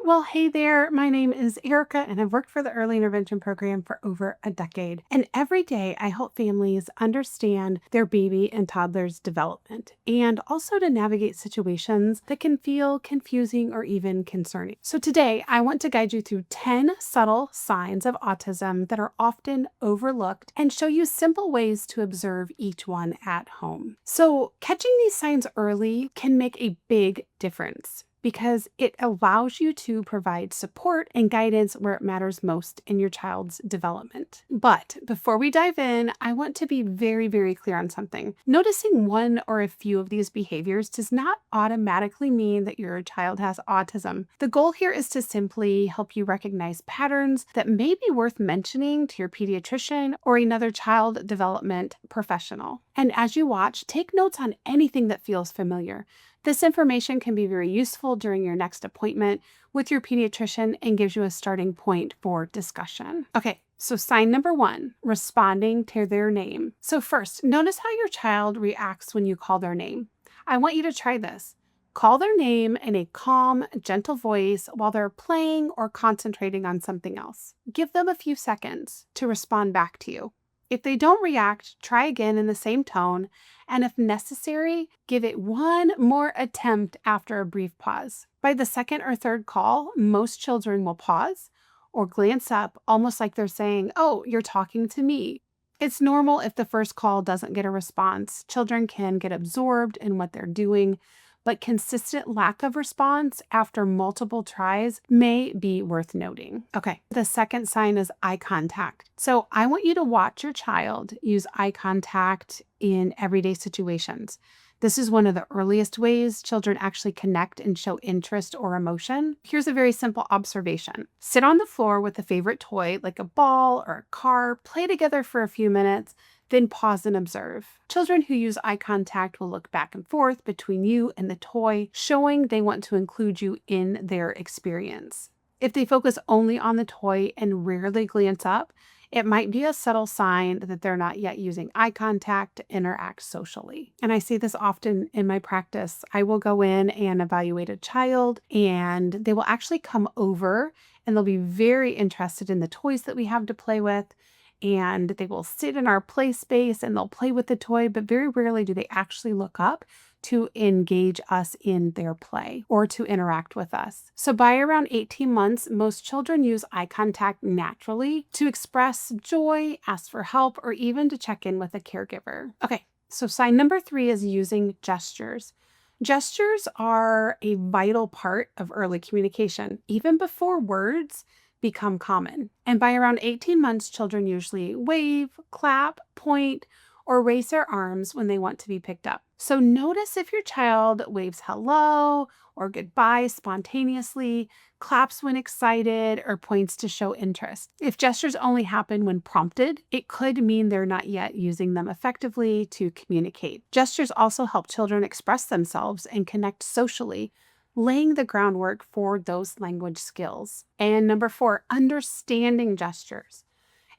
Well, hey there. My name is Erica, and I've worked for the early intervention program for over a decade. And every day I help families understand their baby and toddler's development and also to navigate situations that can feel confusing or even concerning. So today I want to guide you through 10 subtle signs of autism that are often overlooked and show you simple ways to observe each one at home. So catching these signs early can make a big difference, because it allows you to provide support and guidance where it matters most in your child's development. But before we dive in, I want to be very, very clear on something. Noticing one or a few of these behaviors does not automatically mean that your child has autism. The goal here is to simply help you recognize patterns that may be worth mentioning to your pediatrician or another child development professional. And as you watch, take notes on anything that feels familiar. This information can be very useful during your next appointment with your pediatrician and gives you a starting point for discussion. Okay, so sign number 1, responding to their name. So first, notice how your child reacts when you call their name. I want you to try this. Call their name in a calm, gentle voice while they're playing or concentrating on something else. Give them a few seconds to respond back to you. If they don't react, try again in the same tone, and if necessary, give it one more attempt after a brief pause. By the second or third call, most children will pause or glance up, almost like they're saying, "Oh, you're talking to me." It's normal if the first call doesn't get a response. Children can get absorbed in what they're doing, but consistent lack of response after multiple tries may be worth noting. Okay, the second sign is eye contact. So I want you to watch your child use eye contact in everyday situations. This is one of the earliest ways children actually connect and show interest or emotion. Here's a very simple observation. Sit on the floor with a favorite toy like a ball or a car, play together for a few minutes, then pause and observe. Children who use eye contact will look back and forth between you and the toy, showing they want to include you in their experience. If they focus only on the toy and rarely glance up, it might be a subtle sign that they're not yet using eye contact to interact socially. And I see this often in my practice. I will go in and evaluate a child, and they will actually come over and they'll be very interested in the toys that we have to play with. And they will sit in our play space and they'll play with the toy, but very rarely do they actually look up to engage us in their play or to interact with us. So by around 18 months, most children use eye contact naturally to express joy, ask for help, or even to check in with a caregiver. Okay, so sign number 3 is using gestures. Gestures are a vital part of early communication, even before words become common. And by around 18 months, children usually wave, clap, point, or raise their arms when they want to be picked up. So notice if your child waves hello or goodbye spontaneously, claps when excited, or points to show interest. If gestures only happen when prompted, it could mean they're not yet using them effectively to communicate. Gestures also help children express themselves and connect socially, laying the groundwork for those language skills. And number 4, understanding gestures.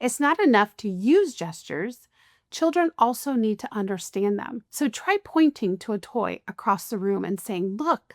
It's not enough to use gestures. Children also need to understand them. So try pointing to a toy across the room and saying, "Look."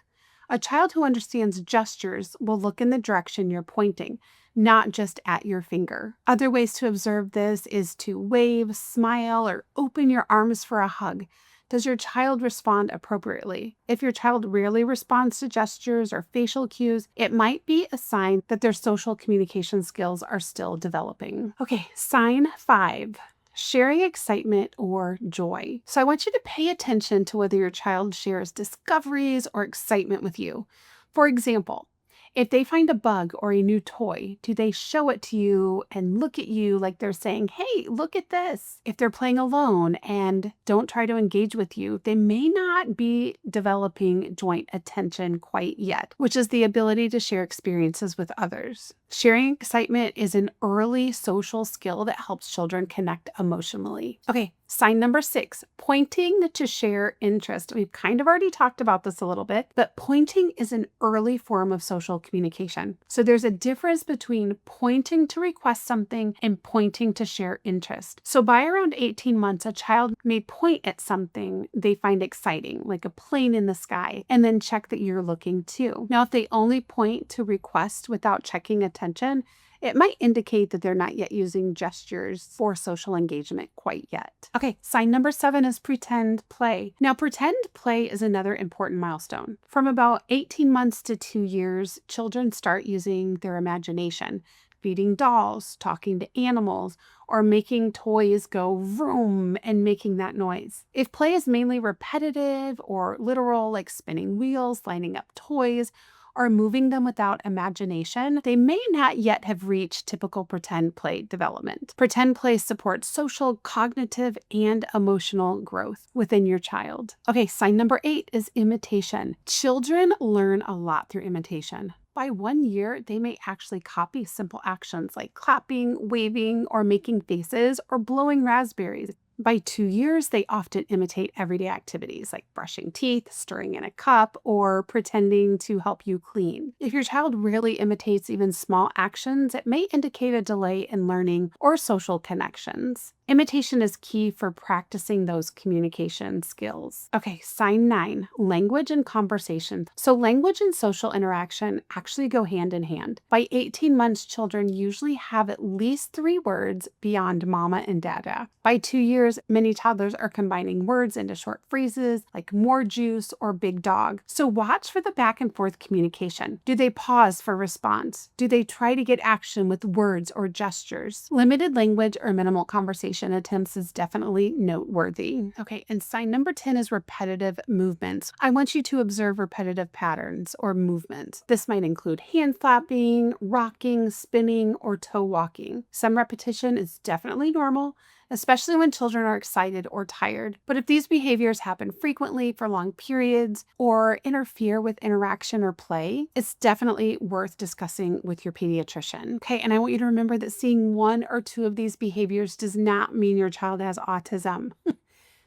A child who understands gestures will look in the direction you're pointing, not just at your finger. Other ways to observe this is to wave, smile, or open your arms for a hug. Does your child respond appropriately? If your child rarely responds to gestures or facial cues, it might be a sign that their social communication skills are still developing. Okay, sign 5. Sharing excitement or joy. So I want you to pay attention to whether your child shares discoveries or excitement with you. For example, if they find a bug or a new toy, do they show it to you and look at you like they're saying, "Hey, look at this"? If they're playing alone and don't try to engage with you, they may not be developing joint attention quite yet, which is the ability to share experiences with others. Sharing excitement is an early social skill that helps children connect emotionally. Okay, sign number 6, pointing to share interest. We've kind of already talked about this a little bit, but pointing is an early form of social communication. So there's a difference between pointing to request something and pointing to share interest. So by around 18 months, a child may point at something they find exciting, like a plane in the sky, and then check that you're looking too. Now, if they only point to request without checking attention, it might indicate that they're not yet using gestures for social engagement quite yet. Okay, sign number 7 is pretend play. Now, pretend play is another important milestone. From about 18 months to 2 years, children start using their imagination, feeding dolls, talking to animals, or making toys go vroom and making that noise. If play is mainly repetitive or literal, like spinning wheels, lining up toys, or moving them without imagination, they may not yet have reached typical pretend play development. Pretend play supports social, cognitive, and emotional growth within your child. Okay, sign number 8 is imitation. Children learn a lot through imitation. By 1 year, they may actually copy simple actions like clapping, waving, or making faces, or blowing raspberries. By 2 years, they often imitate everyday activities like brushing teeth, stirring in a cup, or pretending to help you clean. If your child rarely imitates even small actions, it may indicate a delay in learning or social connections. Imitation is key for practicing those communication skills. Okay, sign 9, language and conversation. So language and social interaction actually go hand in hand. By 18 months, children usually have at least 3 words beyond mama and dada. By 2 years, many toddlers are combining words into short phrases like more juice or big dog. So watch for the back and forth communication. Do they pause for response? Do they try to get action with words or gestures? Limited language or minimal conversation attempts is definitely noteworthy. Okay, and sign number 10 is repetitive movements. I want you to observe repetitive patterns or movements. This might include hand flapping, rocking, spinning, or toe walking. Some repetition is definitely normal, especially when children are excited or tired. But if these behaviors happen frequently for long periods or interfere with interaction or play, it's definitely worth discussing with your pediatrician. Okay, and I want you to remember that seeing 1 or 2 of these behaviors does not mean your child has autism.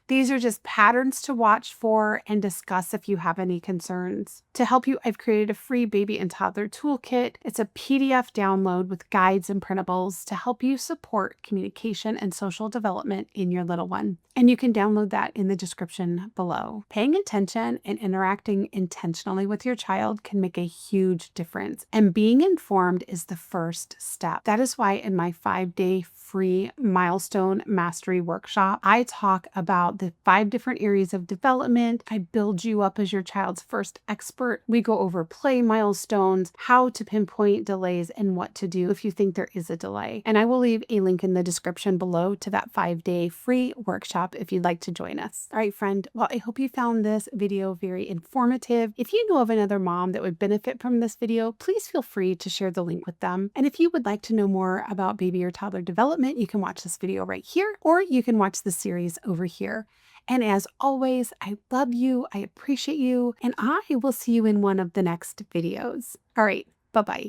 These are just patterns to watch for and discuss if you have any concerns. To help you, I've created a free baby and toddler toolkit. It's a PDF download with guides and printables to help you support communication and social development in your little one. And you can download that in the description below. Paying attention and interacting intentionally with your child can make a huge difference. And being informed is the first step. That is why in my 5-day free milestone mastery workshop, I talk about the 5 different areas of development. I build you up as your child's first expert. We go over play milestones, how to pinpoint delays, and what to do if you think there is a delay. And I will leave a link in the description below to that 5-day free workshop if you'd like to join us. All right, friend. Well, I hope you found this video very informative. If you know of another mom that would benefit from this video, please feel free to share the link with them. And if you would like to know more about baby or toddler development, you can watch this video right here, or you can watch the series over here. And as always, I love you, I appreciate you, and I will see you in one of the next videos. All right, bye-bye.